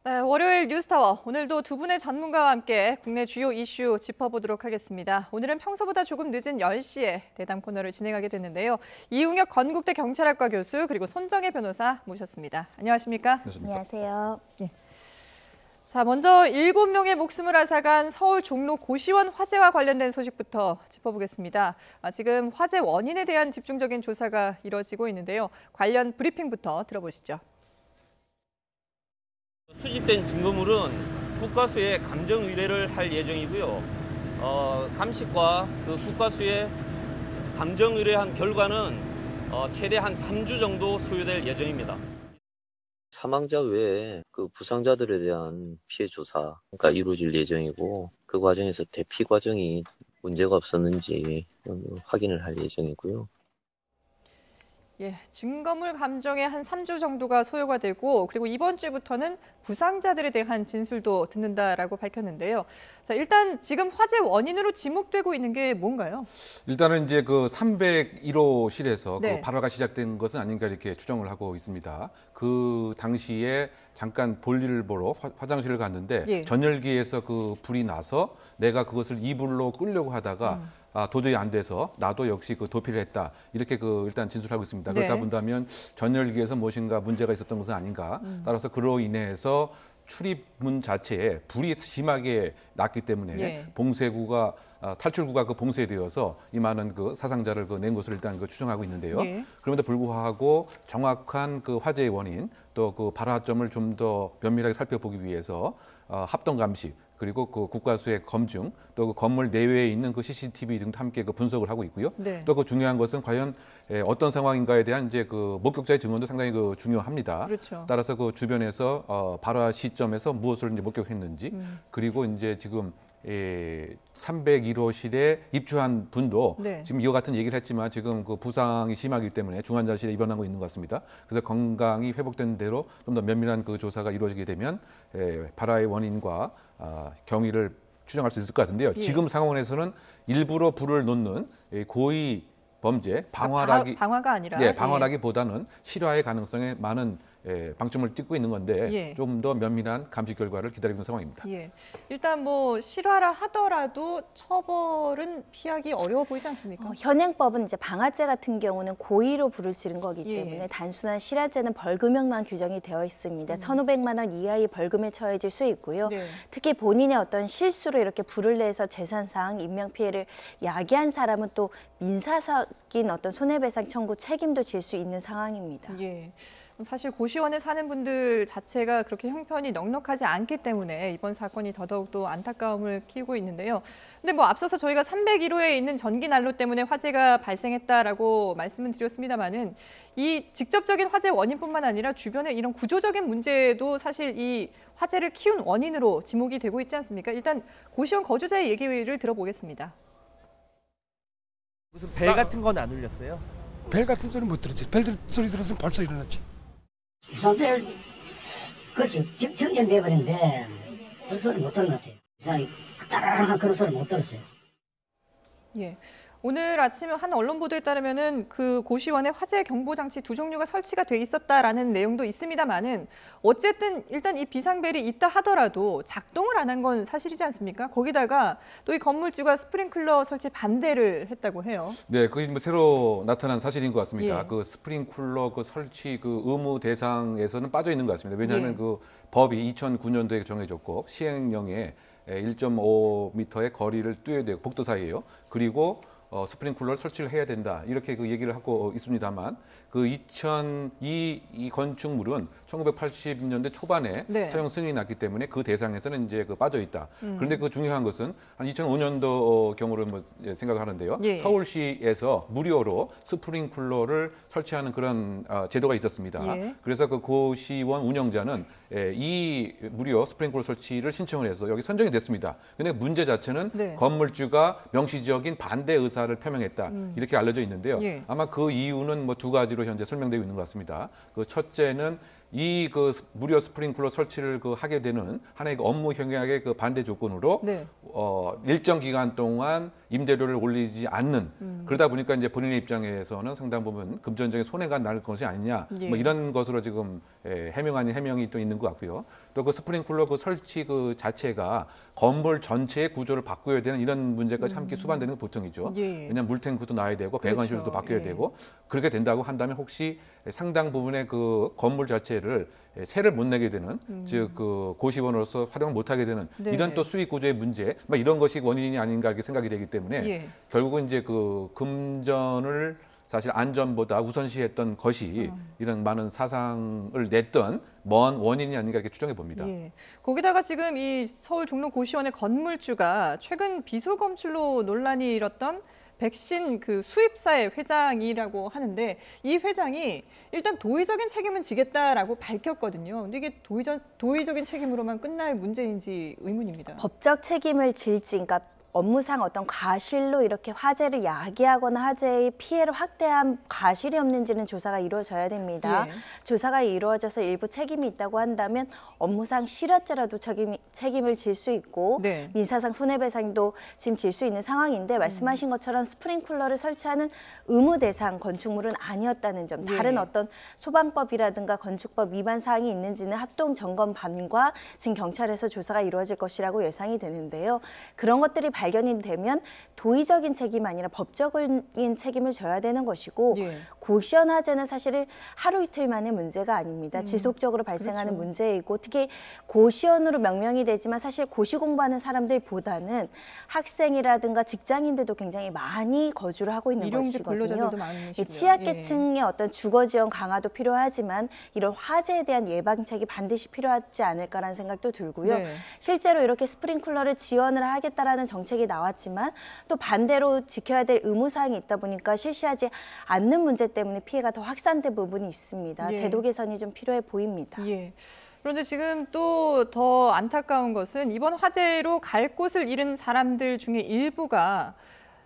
네, 월요일 뉴스타워, 오늘도 두 분의 전문가와 함께 국내 주요 이슈 짚어보도록 하겠습니다. 오늘은 평소보다 조금 늦은 10시에 대담 코너를 진행하게 됐는데요. 이웅혁 건국대 경찰학과 교수 그리고 손정혜 변호사 모셨습니다. 안녕하십니까? 안녕하세요. 네. 자, 먼저 7명의 목숨을 앗아간 서울 종로 고시원 화재와 관련된 소식부터 짚어보겠습니다. 지금 화재 원인에 대한 집중적인 조사가 이뤄지고 있는데요. 관련 브리핑부터 들어보시죠. 수집된 증거물은 국과수에 감정 의뢰를 할 예정이고요. 감식과 국과수에 감정 의뢰한 결과는 최대 한 3주 정도 소요될 예정입니다. 사망자 외에 부상자들에 대한 피해 조사가 이루어질 예정이고, 그 과정에서 대피 과정이 문제가 없었는지 확인을 할 예정이고요. 예, 증거물 감정에 한 3주 정도가 소요가 되고, 그리고 이번 주부터는 부상자들에 대한 진술도 듣는다라고 밝혔는데요. 자, 일단 지금 화재 원인으로 지목되고 있는 게 뭔가요? 일단은 이제 301호실에서 네. 발화가 시작된 것은 아닌가 이렇게 추정을 하고 있습니다. 그 당시에 잠깐 볼일을 보러 화장실을 갔는데 예. 전열기에서 불이 나서 내가 그것을 이불로 끌려고 하다가 도저히 안 돼서 나도 역시 도피를 했다. 이렇게 일단 진술하고 있습니다. 네. 그렇다 본다면 전열기에서 무엇인가 문제가 있었던 것은 아닌가. 따라서 그로 인해서 출입문 자체에 불이 심하게 났기 때문에 예. 봉쇄구가 탈출구가 봉쇄되어서 이 많은 사상자를 낸 것으로 일단 추정하고 있는데요. 예. 그럼에도 불구하고 정확한 화재의 원인 또 발화점을 좀 더 면밀하게 살펴보기 위해서 합동 감식 그리고 국과수의 검증 또 건물 내외에 있는 CCTV 등도 함께 분석을 하고 있고요. 네. 또 중요한 것은 과연 어떤 상황인가에 대한 이제 목격자의 증언도 상당히 중요합니다. 그렇죠. 따라서 주변에서 발화 시점에서 무엇을 이제 목격했는지 그리고 이제 지금 301호실에 입주한 분도 네. 지금 이와 같은 얘기를 했지만 지금 부상이 심하기 때문에 중환자실에 입원하고 있는 것 같습니다. 그래서 건강이 회복된 대로 좀 더 면밀한 조사가 이루어지게 되면 발화의 원인과 경위를 추정할 수 있을 것 같은데요. 예. 지금 상황에서는 일부러 불을 놓는 고의 범죄, 방화가 아니라 방화라기보다는 실화의 가능성에 많은 방점을 찍고 있는 건데 예. 좀 더 면밀한 감식 결과를 기다리고 있는 상황입니다. 예. 일단 실화라 하더라도 처벌은 피하기 어려워 보이지 않습니까? 현행법은 이제 방화죄 같은 경우는 고의로 불을 지른 거기 예. 때문에 단순한 실화죄는 벌금형만 규정이 되어 있습니다. 1,500만 원 이하의 벌금에 처해질 수 있고요. 네. 특히 본인의 어떤 실수로 이렇게 불을 내서 재산상 인명피해를 야기한 사람은 또 민사적인 어떤 손해배상 청구 책임도 질 수 있는 상황입니다. 예. 사실 고시원에 사는 분들 자체가 그렇게 형편이 넉넉하지 않기 때문에 이번 사건이 더더욱 또 안타까움을 키우고 있는데요. 근데 앞서서 저희가 301호에 있는 전기 난로 때문에 화재가 발생했다라고 말씀을 드렸습니다만은 이 직접적인 화재 원인뿐만 아니라 주변에 이런 구조적인 문제도 사실 이 화재를 키운 원인으로 지목이 되고 있지 않습니까? 일단 고시원 거주자의 얘기를 들어보겠습니다. 무슨 벨 같은 건 안 울렸어요? 벨 같은 소리 못 들었지. 벨 소리 들었으면 벌써 일어났지. 이상별 그것이 정전돼 버렸는데 그런 소리 못 들은 것 같아요. 그냥 따라라한 그런 소리 못 들었어요. 예. 오늘 아침에 한 언론 보도에 따르면은 고시원에 화재 경보 장치 2종류가 설치가 돼 있었다라는 내용도 있습니다만은 어쨌든 일단 이 비상벨이 있다 하더라도 작동을 안 한 건 사실이지 않습니까? 거기다가 또 이 건물주가 스프링클러 설치 반대를 했다고 해요. 네, 그게 새로 나타난 사실인 것 같습니다. 예. 스프링쿨러 설치 의무 대상에서는 빠져 있는 것 같습니다. 왜냐하면 예. 법이 2009년도에 정해졌고 시행령에 1.5m의 거리를 뚫어야 되고 복도 사이에요. 그리고 스프링쿨러를 설치를 해야 된다 이렇게 얘기를 하고 있습니다만 이 건축물은 1980년대 초반에 네. 사용 승인이 났기 때문에 그 대상에서는 이제 빠져 있다. 그런데 중요한 것은 한 2005년도 경우를 생각을 하는데요. 예. 서울시에서 무료로 스프링쿨러를 설치하는 그런 제도가 있었습니다. 예. 그래서 고시원 운영자는 이 무료 스프링쿨러 설치를 신청을 해서 여기 선정이 됐습니다. 근데 문제 자체는 네. 건물주가 명시적인 반대 의사를 표명했다. 이렇게 알려져 있는데요. 예. 아마 그 이유는 두 가지로 현재 설명되고 있는 것 같습니다. 첫째는 이 무료 스프링클러 설치를 하게 되는 하나의 업무 형량의 반대 조건으로 네. 일정 기간 동안 임대료를 올리지 않는 그러다 보니까 이제 본인의 입장에서는 상당 부분 금전적인 손해가 날 것이 아니냐 예. 이런 것으로 지금 해명 아닌 해명이 또 있는 것 같고요. 또 그 스프링클러 그 설치 그 자체가 건물 전체의 구조를 바꿔야 되는 이런 문제까지 함께 수반되는 게 보통이죠. 예. 왜냐하면 물탱크도 놔야 되고 배관실도 그렇죠. 바뀌어야 예. 되고 그렇게 된다고 한다면 혹시 상당 부분의 그 건물 자체를 세를 못 내게 되는 즉 그 고시원으로서 활용을 못하게 되는 네. 이런 또 수익 구조의 문제, 막 이런 것이 원인이 아닌가 이렇게 생각이 되기 때문에 예. 결국은 이제 그 금전을 사실 안전보다 우선시했던 것이 이런 많은 사상을 냈던 먼 원인이 아닌가 이렇게 추정해 봅니다. 예. 거기다가 지금 이 서울 종로 고시원의 건물주가 최근 비서 검출로 논란이 일었던 백신 그 수입사의 회장이라고 하는데 이 회장이 일단 도의적인 책임은 지겠다라고 밝혔거든요. 근데 이게 도의적인 책임으로만 끝날 문제인지 의문입니다. 법적 책임을 질지, 그러니까 업무상 어떤 과실로 이렇게 화재를 야기하거나 화재의 피해를 확대한 과실이 없는지는 조사가 이루어져야 됩니다. 예. 조사가 이루어져서 일부 책임이 있다고 한다면 업무상 실화죄라도 책임을 질 수 있고 네. 민사상 손해배상도 지금 질 수 있는 상황인데 말씀하신 것처럼 스프링쿨러를 설치하는 의무 대상 건축물은 아니었다는 점, 다른 예. 어떤 소방법이라든가 건축법 위반 사항이 있는지는 합동 점검반과 지금 경찰에서 조사가 이루어질 것이라고 예상이 되는데요. 그런 것들이 발견이 되면 도의적인 책임이 아니라 법적인 책임을 져야 되는 것이고 예. 고시원 화재는 사실 하루 이틀 만의 문제가 아닙니다. 지속적으로 발생하는 그렇죠. 문제이고 특히 고시원으로 명명이 되지만 사실 고시 공부하는 사람들보다는 학생이라든가 직장인들도 굉장히 많이 거주를 하고 있는 일용직 것이거든요. 근로자들도 많으시고요. 취약계층의 어떤 주거 지원 강화도 필요하지만 이런 화재에 대한 예방책이 반드시 필요하지 않을까라는 생각도 들고요. 네. 실제로 이렇게 스프링쿨러를 지원을 하겠다라는 정책이 나왔지만 또 반대로 지켜야 될 의무사항이 있다 보니까 실시하지 않는 문제 때문에 피해가 더 확산된 부분이 있습니다. 예. 제도 개선이 좀 필요해 보입니다. 예. 그런데 지금 또 더 안타까운 것은 이번 화재로 갈 곳을 잃은 사람들 중에 일부가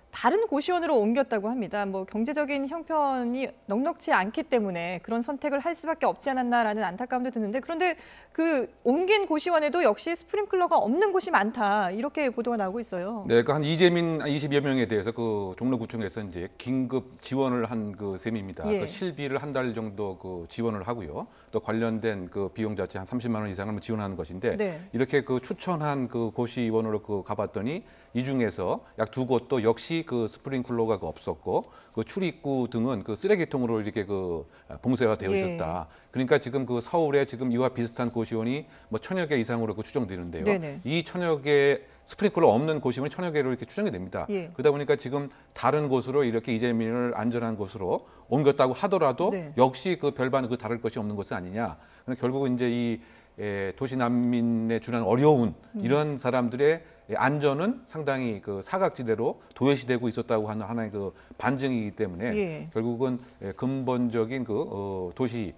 다른 고시원으로 옮겼다고 합니다. 뭐 경제적인 형편이 넉넉지 않기 때문에 그런 선택을 할 수밖에 없지 않았나라는 안타까움도 드는데 그런데 그 옮긴 고시원에도 역시 스프링클러가 없는 곳이 많다 이렇게 보도가 나오고 있어요. 네, 그 한 이재민 20여 명에 대해서 그 종로구청에서 이제 긴급 지원을 한 그 셈입니다. 예. 그 실비를 한 달 정도 그 지원을 하고요. 또 관련된 그 비용 자체 한 30만 원 이상을 지원하는 것인데 네. 이렇게 그 추천한 그 고시원으로 그 가봤더니 이 중에서 약 두 곳도 역시 그 스프링클러가 없었고 그 출입구 등은 그 쓰레기통으로 이렇게 그 봉쇄가 되어 예. 있었다. 그러니까 지금 그 서울에 지금 이와 비슷한 고시원이 뭐 1000여 개 이상으로 그 추정되는데요. 네네. 이 1000여 개 스프링클러 없는 고시원이 1000여 개로 이렇게 추정이 됩니다. 예. 그러다 보니까 지금 다른 곳으로 이렇게 이재민을 안전한 곳으로 옮겼다고 하더라도 네. 역시 그 별반 그 다를 것이 없는 것은 아니냐. 결국은 이제 이 도시 난민에 준한 어려운 이런 사람들의 안전은 상당히 그 사각지대로 도외시되고 있었다고 하는 하나의 그 반증이기 때문에 예. 결국은 근본적인 그 도시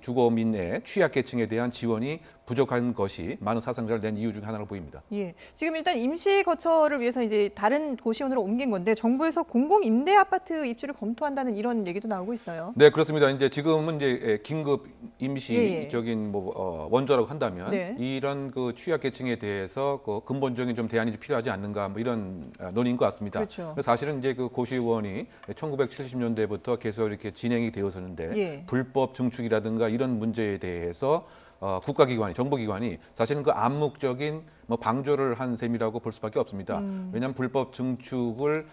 주거민의 취약계층에 대한 지원이 부족한 것이 많은 사상자를 낸 이유 중 하나로 보입니다. 예. 지금 일단 임시 거처를 위해서 이제 다른 고시원으로 옮긴 건데 정부에서 공공 임대 아파트 입주를 검토한다는 이런 얘기도 나오고 있어요. 네, 그렇습니다. 이제 지금은 이제 긴급 예. 임시적인 뭐 원조라고 한다면 네. 이런 그 취약계층에 대해서 그 근본적인 좀 대안이 필요하지 않는가 뭐 이런 논의인 것 같습니다. 그렇죠. 그래서 사실은 이제 그 고시원이 1970년대부터 계속 이렇게 진행이 되었었는데 예. 불법 증축이라든가 이런 문제에 대해서 국가기관이, 정부기관이 사실은 그 암묵적인 뭐 방조를 한 셈이라고 볼 수밖에 없습니다. 왜냐하면 불법 증축을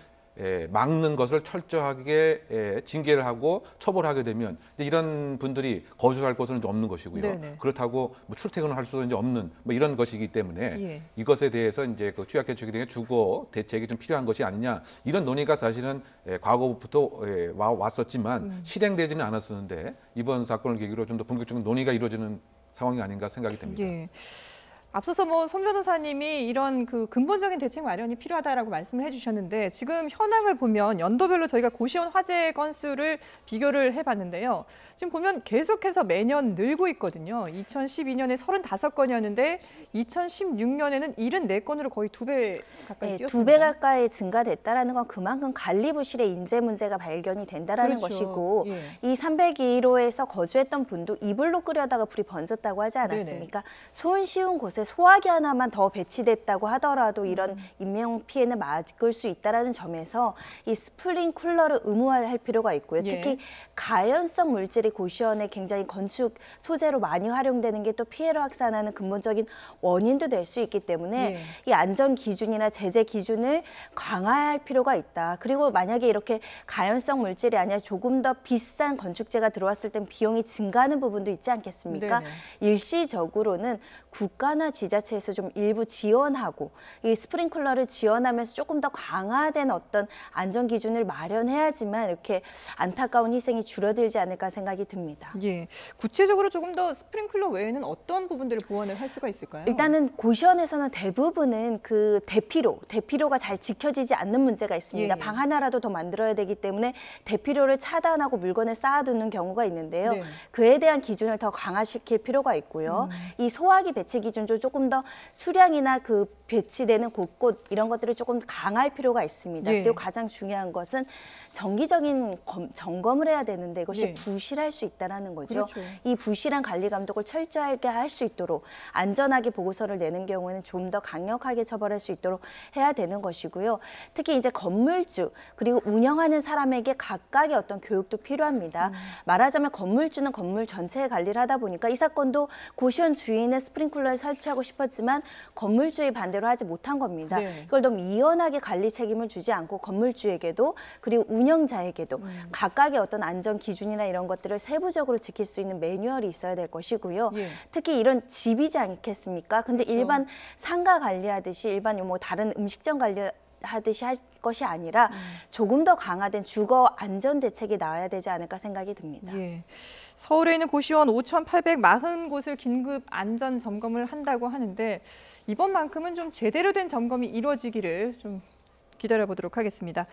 막는 것을 철저하게 징계를 하고 처벌하게 되면 이제 이런 분들이 거주할 곳은 이제 없는 것이고요. 네네. 그렇다고 뭐 출퇴근을 할 수도 이제 없는 뭐 이런 것이기 때문에 예. 이것에 대해서 이제 그 취약계층에 대한 주거 대책이 좀 필요한 것이 아니냐 이런 논의가 사실은 과거부터 왔었지만 실행되지는 않았었는데 이번 사건을 계기로 좀 더 본격적인 논의가 이루어지는 상황이 아닌가 생각이 됩니다. 예. 앞서서 뭐 손 변호사님이 이런 그 근본적인 대책 마련이 필요하다라고 말씀을 해주셨는데 지금 현황을 보면 연도별로 저희가 고시원 화재 건수를 비교를 해봤는데요. 지금 보면 계속해서 매년 늘고 있거든요. 2012년에 35건이었는데 2016년에는 74건으로 거의 2배 가까이 뛰었습니다. 2배 가까이 증가됐다라는 건 그만큼 관리 부실의 인재 문제가 발견이 된다라는 그렇죠. 것이고 예. 이 301호에서 거주했던 분도 이불로 끓여다가 불이 번졌다고 하지 않았습니까? 손쉬운 곳에 곳에 소화기 하나만 더 배치됐다고 하더라도 이런 인명 피해는 막을 수 있다는 점에서 이 스프링쿨러를 의무화할 필요가 있고요. 예. 특히 가연성 물질이 고시원에 굉장히 건축 소재로 많이 활용되는 게 또 피해를 확산하는 근본적인 원인도 될 수 있기 때문에 예. 이 안전 기준이나 제재 기준을 강화할 필요가 있다. 그리고 만약에 이렇게 가연성 물질이 아니라 조금 더 비싼 건축재가 들어왔을 땐 비용이 증가하는 부분도 있지 않겠습니까? 네네. 일시적으로는 국가나 지자체에서 좀 일부 지원하고 이 스프링클러를 지원하면서 조금 더 강화된 어떤 안전 기준을 마련해야지만 이렇게 안타까운 희생이 줄어들지 않을까 생각이 듭니다. 예. 구체적으로 조금 더 스프링클러 외에는 어떤 부분들을 보완을 할 수가 있을까요? 일단은 고시원에서는 대부분은 그 대피로가 잘 지켜지지 않는 문제가 있습니다. 예. 방 하나라도 더 만들어야 되기 때문에 대피로를 차단하고 물건을 쌓아두는 경우가 있는데요. 네. 그에 대한 기준을 더 강화시킬 필요가 있고요. 이 소화기 배치 기준도 조금 더 수량이나 그 배치되는 곳곳 이런 것들을 조금 강할 필요가 있습니다. 예. 그리고 가장 중요한 것은 정기적인 점검을 해야 되는데 이것이 예. 부실할 수 있다는 거죠. 그렇죠. 이 부실한 관리 감독을 철저하게 할 수 있도록 안전하게 보고서를 내는 경우에는 좀 더 강력하게 처벌할 수 있도록 해야 되는 것이고요. 특히 이제 건물주 그리고 운영하는 사람에게 각각의 어떤 교육도 필요합니다. 말하자면 건물주는 건물 전체의 관리를 하다 보니까 이 사건도 고시원 주인의 스프링클러를 설치하고 싶었지만 건물주의 반대로 하지 못한 겁니다. 네. 이걸 너무 이연하게 관리 책임을 주지 않고 건물주에게도 그리고 운영자에게도 각각의 어떤 안전 기준이나 이런 것들을 세부적으로 지킬 수 있는 매뉴얼이 있어야 될 것이고요. 예. 특히 이런 집이지 않겠습니까? 근데 그렇죠. 일반 상가 관리하듯이 일반 뭐 다른 음식점 관리하듯이 할 것이 아니라 조금 더 강화된 주거 안전 대책이 나와야 되지 않을까 생각이 듭니다. 예. 서울에 있는 고시원 5,840곳을 긴급 안전 점검을 한다고 하는데 이번만큼은 좀 제대로 된 점검이 이루어지기를 좀 기다려보도록 하겠습니다.